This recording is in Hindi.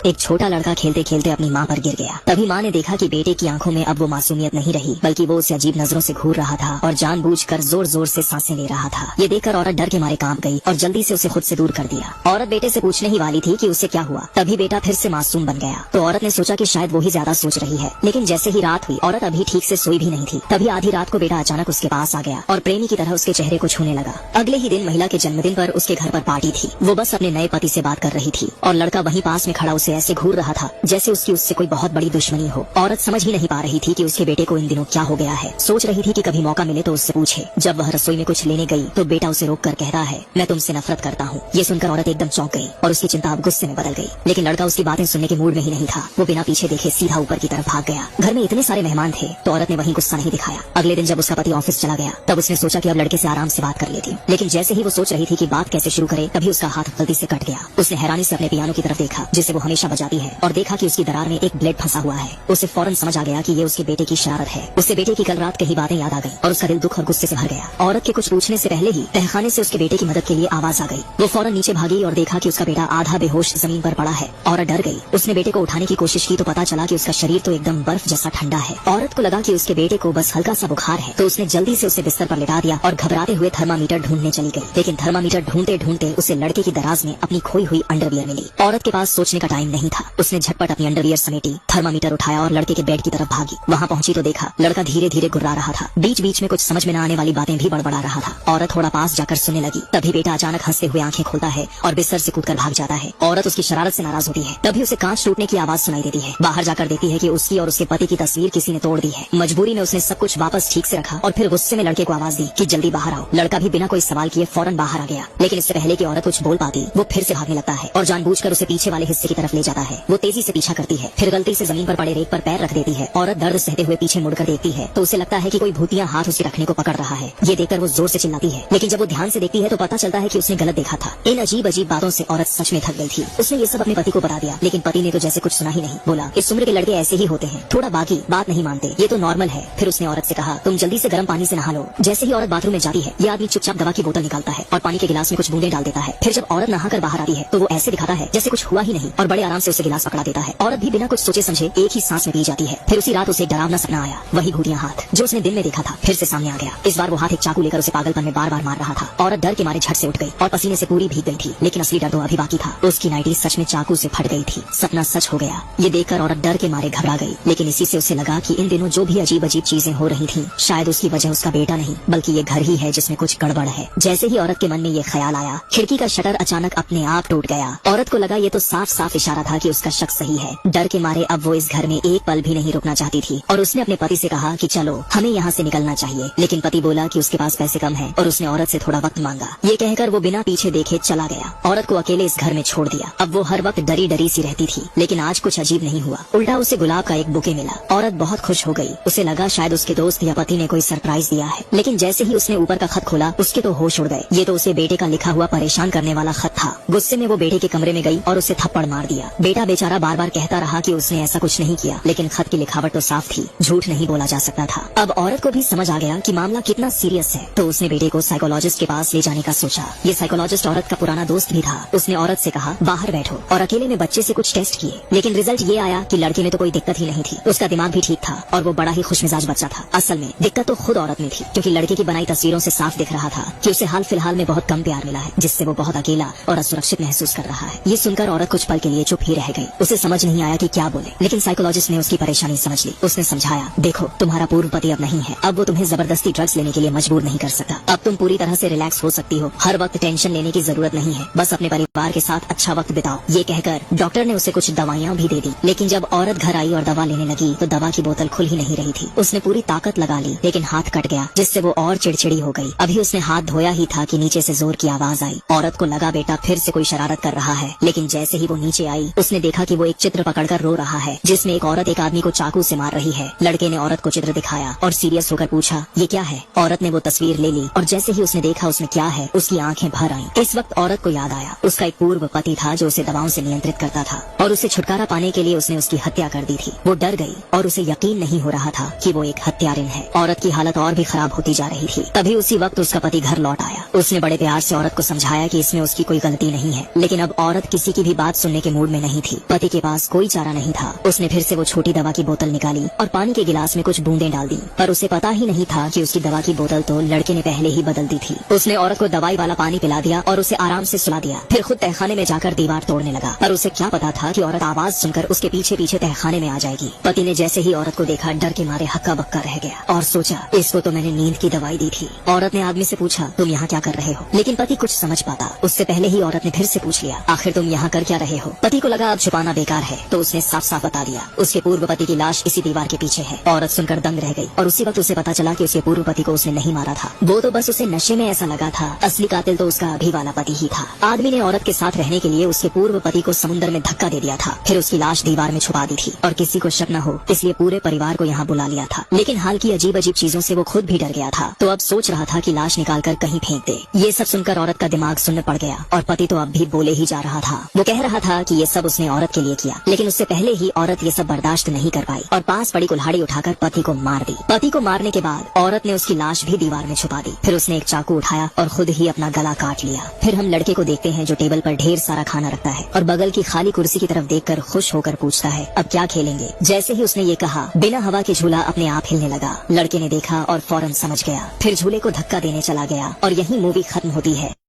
एक छोटा लड़का खेलते खेलते अपनी माँ पर गिर गया। तभी माँ ने देखा कि बेटे की आंखों में अब वो मासूमियत नहीं रही, बल्कि वो उसे अजीब नजरों से घूर रहा था और जानबूझकर जोर जोर से सांसें ले रहा था। ये देखकर औरत डर के मारे कांप गई और जल्दी से उसे खुद से दूर कर दिया। औरत बेटे से पूछने ही वाली थी कि उससे क्या हुआ, तभी बेटा फिर से मासूम बन गया। तो औरत ने सोचा कि शायद वो ही ज्यादा सोच रही है, लेकिन जैसे ही रात हुई औरत अभी ठीक से सोई भी नहीं थी। तभी आधी रात को बेटा अचानक उसके पास आ गया और प्रेमी की तरह उसके चेहरे को छूने लगा। अगले ही दिन महिला के जन्मदिन पर उसके घर पर पार्टी थी। वो बस अपने नए पति से बात कर रही थी और लड़का वहीं पास में खड़ा उसे ऐसे घूर रहा था जैसे उसकी उससे कोई बहुत बड़ी दुश्मनी हो। औरत समझ ही नहीं पा रही थी कि उसके बेटे को इन दिनों क्या हो गया है। सोच रही थी कि कभी मौका मिले तो उससे पूछे। जब वह रसोई में कुछ लेने गई तो बेटा उसे रोक कर कह रहा है, मैं तुमसे नफरत करता हूँ। ये सुनकर औरत एकदम चौंक गई और उसकी चिंता अब गुस्से में बदल गई। लेकिन लड़का उसकी बातें सुनने के मूड में ही नहीं था। वो बिना पीछे देखे सीधा ऊपर की तरफ भाग गया। घर में इतने सारे मेहमान थे तो औरत ने वहीं गुस्सा नहीं दिखाया। अगले दिन जब उसका पति ऑफिस चला गया तब उसने सोचा कि अब लड़के से आराम से बात कर लेती हूँ। लेकिन जैसे ही वो सोच रही थी कि बात कैसे शुरू करे तभी उसका हाथ गलती से कट गया। उसने हैरानी से अपने पियानो की तरफ देखा जिसे वो हमेशा बजाती है और देखा कि उसकी दरार में एक ब्लेड फंसा हुआ है। उसे फौरन समझ आ गया कि ये उसके बेटे की शरारत है। उससे बेटे की कल रात कही बातें याद आ गई और उसका दिल दुख और गुस्से से भर गया। औरत के कुछ पूछने से पहले ही तहखाने से उसके बेटे की मदद के लिए आवाज आ गई। वो फौरन नीचे भागी और देखा कि उसका बेटा आधा बेहोश जमीन पर पड़ा है। औरत डर गई। उसने बेटे को उठाने की कोशिश की तो पता चला कि उसका शरीर तो एकदम बर्फ जैसा ठंडा है। औरत को लगा कि उसके बेटे को बस हल्का सा बुखार है तो उसने जल्दी से उसे बिस्तर पर लिटा दिया और घबराते हुए थर्मामीटर ढूंढने चली गई। लेकिन थर्मामीटर ढूंढते ढूंढते उसे लड़के की दराज में अपनी खोई हुई अंडरवियर मिली। औरत के पास सोचने का टाइम नहीं था। उसने झटपट अपनी अंडरवियर समेटी, थर्मामीटर उठाया और लड़के के बेड की तरफ भागी। वहाँ पहुंची तो देखा लड़का धीरे धीरे गुर्रा रहा था। बीच बीच में कुछ समझ में न आने वाली बातें भी बड़बड़ा रहा था। औरत थोड़ा पास जाकर सुनने लगी। तभी बेटा अचानक हंसते हुए आंखें खोलता है और बिस्तर से कूदकर भाग जाता है। औरत उसकी शरारत से नाराज होती है। तभी उसे कांच टूटने की आवाज सुनाई देती है। बाहर जाकर देखती है कि उसकी और उसके पति की तस्वीर किसी ने तोड़ दी है। मजबूरी में उसने सब कुछ वापस ठीक से रखा और फिर गुस्से में लड़के को आवाज दी कि जल्दी बाहर आओ। लड़का भी बिना कोई सवाल किए फौरन बाहर आ गया। लेकिन इससे पहले कि औरत कुछ बोल पाती वो फिर से भागने लगता है और जानबूझकर उसे पीछे वाले हिस्से की तरफ ले जाता है। वो तेजी से पीछा करती है, फिर गलती से जमीन पर पड़े रेत पर पैर रख देती है। औरत दर्द सहते हुए पीछे मुड़कर देखती है तो उसे लगता है कि कोई भूतिया हाथ उसे रखने को पकड़ रहा है। ये देखकर वो जोर से चिल्लाती है, लेकिन जब वो ध्यान से देखती है तो पता चलता है कि उसने गलत देखा था। इन अजीब अजीब बातों से औरत सच में थक गई थी। उसने ये सब अपने पति को बता दिया, लेकिन पति ने तो जैसे कुछ सुना ही नहीं। बोला, इस उम्र के लड़के ऐसे ही होते हैं, थोड़ा बाकी बात नहीं मानते, ये तो नॉर्मल है। फिर उसने औरत से कहा, तुम जल्दी से गर्म पानी से नहा लो। जैसे ही औरत बाथरूम में जाती है ये आदमी चुपचाप दवा की बोतल निकालता है और पानी के गिलास में कुछ बूंदे डाल देता है। फिर जब औरत नहाकर बाहर आती है तो वो ऐसे दिखाता है जैसे कुछ हुआ ही नहीं और बड़े आराम से उसे गिलास पकड़ा देता है। औरत भी बिना कुछ सोचे समझे एक ही सांस में पी जाती है। फिर उसी रात उसे डरावना सपना आया, वही भूतिया हाथ जो उसने दिन में देखा था फिर से सामने आ गया। इस बार वो हाथ एक चाकू लेकर उसे पागलपन में बार बार मार रहा था। औरत डर के मारे झट से उठ गई और पसीने से पूरी भीग गई थी। लेकिन असली डर तो अभी बाकी था। उसकी नाइटी सच में चाकू से फट गई थी। सपना सच हो गया। ये देखकर औरत डर के मारे घबरा गई। लेकिन इसी से उसे लगा कि इन दिनों जो भी अजीब अजीब चीजें हो रही थी शायद उसकी वजह उसका बेटा नहीं बल्कि ये घर ही है जिसमें कुछ गड़बड़ है। जैसे ही औरत के मन में ये ख्याल आया खिड़की का शटर अचानक अपने आप टूट गया। औरत को लगा ये तो साफ साफ इशारा था कि उसका शक सही है। डर के मारे अब वो इस घर में एक पल भी नहीं रुकना चाहती थी और उसने अपने पति से कहा कि चलो हमें यहाँ से निकलना चाहिए। लेकिन पति बोला कि उसके पास पैसे कम है और उसने औरत से थोड़ा वक्त मांगा। ये कहकर वो बिना पीछे देखे चला गया। औरत को अकेले इस घर में छोड़ दिया। अब वो हर वक्त डरी डरी सी रहती थी। लेकिन आज कुछ अजीब नहीं हुआ, उल्टा उसे गुलाब का एक बुके मिला। औरत बहुत खुश हो गई। उसे लगा शायद उसके दोस्त या पति ने कोई सरप्राइज दिया है। लेकिन जैसे ही उसने ऊपर का खत खोला उसके तो होश उड़ गए। ये तो उसे बेटे का लिखा हुआ परेशान करने वाला खत था। गुस्से में वो बेटे के कमरे में गई और उसे थप्पड़ मार दिया। बेटा बेचारा बार बार कहता रहा कि उसने ऐसा कुछ नहीं किया, लेकिन खत की लिखावट तो साफ थी, झूठ नहीं बोला जा सकता था। अब औरत को भी समझ आ गया कि मामला कितना सीरियस है तो उसने बेटे को साइकोलॉजिस्ट के पास ले जाने का सोचा। ये साइकोलॉजिस्ट औरत का पुराना दोस्त भी था। उसने औरत से कहा, बाहर बैठो, और अकेले में बच्चे से कुछ टेस्ट किए। लेकिन रिजल्ट ये आया कि लड़के में तो कोई दिक्कत ही नहीं थी। उसका दिमाग भी ठीक था और वो बड़ा ही खुशमिजाज बच्चा था। असल में दिक्कत तो खुद औरत में थी, क्योंकि लड़के की बनाई तस्वीरों से साफ दिख रहा था कि उसे हाल फिलहाल में बहुत कम प्यार मिला है, जिससे वो बहुत अकेला और असुरक्षित महसूस कर रहा है। ये सुनकर औरत कुछ पल के लिए चुप ही रह गई। उसे समझ नहीं आया कि क्या बोले। लेकिन साइकोलॉजिस्ट ने उसकी परेशानी समझ ली। उसने समझाया, देखो तुम्हारा पूर्व पति अब नहीं है, अब वो तुम्हें जबरदस्ती ड्रग्स लेने के लिए मजबूर नहीं कर सकता। अब तुम पूरी तरह से रिलैक्स हो सकती हो। हर वक्त टेंशन लेने की जरूरत नहीं है, बस अपने परिवार के साथ अच्छा वक्त बिताओ। ये कहकर डॉक्टर ने उसे कुछ दवाइयाँ भी दे दी। लेकिन जब औरत घर आई और दवा लेने लगी तो दवा की बोतल खुल ही नहीं रही थी। उसने पूरी ताकत लगा ली लेकिन हाथ कट गया, जिससे वो और चिड़चिड़ी हो गई। अभी उसने हाथ धोया ही था कि नीचे से जोर की आवाज आई। औरत को लगा बेटा फिर से कोई शरारत कर रहा है। लेकिन जैसे ही वो नीचे आई उसने देखा कि वो एक चित्र पकड़कर रो रहा है, जिसमें एक औरत एक आदमी को चाकू से मार रही है। लड़के ने औरत को चित्र दिखाया और सीरियस होकर पूछा, ये क्या है? औरत ने वो तस्वीर ले ली और जैसे ही उसने देखा उसमें क्या है उसकी आंखें भर आईं। इस वक्त औरत को याद आया उसका एक पूर्व पति था जो उसे दवाओं से नियंत्रित करता था और उसे छुटकारा पाने के लिए उसने उसकी हत्या कर दी थी। वो डर गई और उसे यकीन नहीं हो रहा था कि वो एक हत्यारिन है। औरत की हालत और भी खराब होती जा रही थी। तभी उसी वक्त उसका पति घर लौट आया। उसने बड़े प्यार से औरत को समझाया कि इसमें उसकी कोई गलती नहीं है। लेकिन अब औरत किसी की भी बात सुनने के मूड में में नहीं थी। पति के पास कोई चारा नहीं था। उसने फिर से वो छोटी दवा की बोतल निकाली और पानी के गिलास में कुछ बूंदें डाल दी, पर उसे पता ही नहीं था कि उसकी दवा की बोतल तो लड़के ने पहले ही बदल दी थी। उसने औरत को दवाई वाला पानी पिला दिया और उसे आराम से सुला दिया। फिर खुद तहखाने में जाकर दीवार तोड़ने लगा, पर उसे क्या पता था कि औरत आवाज सुनकर उसके पीछे पीछे तहखाने में आ जाएगी। पति ने जैसे ही औरत को देखा, डर के मारे हक्का बक्का रह गया और सोचा इसको तो मैंने नींद की दवाई दी थी। औरत ने आदमी से पूछा, तुम यहाँ क्या कर रहे हो? लेकिन पति कुछ समझ पाता उससे पहले ही औरत ने फिर से पूछ लिया, आखिर तुम यहाँ कर क्या रहे हो? पति को लगा अब छुपाना बेकार है, तो उसने साफ साफ बता दिया, उसके पूर्व पति की लाश इसी दीवार के पीछे है। औरत सुनकर दंग रह गई और उसी वक्त उसे पता चला कि उसके पूर्व पति को उसने नहीं मारा था, वो तो बस उसे नशे में ऐसा लगा था। असली कातिल तो उसका अभी वाला पति ही था। आदमी ने औरत के साथ रहने के लिए उसके पूर्व पति को समुद्र में धक्का दे दिया था, फिर उसकी लाश दीवार में छुपा दी थी और किसी को शक न हो इसलिए पूरे परिवार को यहाँ बुला लिया था। लेकिन हाल की अजीब अजीब चीजों से वो खुद भी डर गया था, तो अब सोच रहा था कि लाश निकालकर कहीं फेंक दे। ये सब सुनकर औरत का दिमाग सुन्न पड़ गया और पति तो अब भी बोले ही जा रहा था। वो कह रहा था कि ये सब उसने औरत के लिए किया, लेकिन उससे पहले ही औरत ये सब बर्दाश्त नहीं कर पाई और पास पड़ी कुल्हाड़ी उठाकर पति को मार दी। पति को मारने के बाद औरत ने उसकी लाश भी दीवार में छुपा दी। फिर उसने एक चाकू उठाया और खुद ही अपना गला काट लिया। फिर हम लड़के को देखते हैं जो टेबल पर ढेर सारा खाना रखता है और बगल की खाली कुर्सी की तरफ देखकर खुश होकर पूछता है, अब क्या खेलेंगे? जैसे ही उसने ये कहा, बिना हवा के झूला अपने आप हिलने लगा। लड़के ने देखा और फौरन समझ गया, फिर झूले को धक्का देने चला गया और यही मूवी खत्म होती है।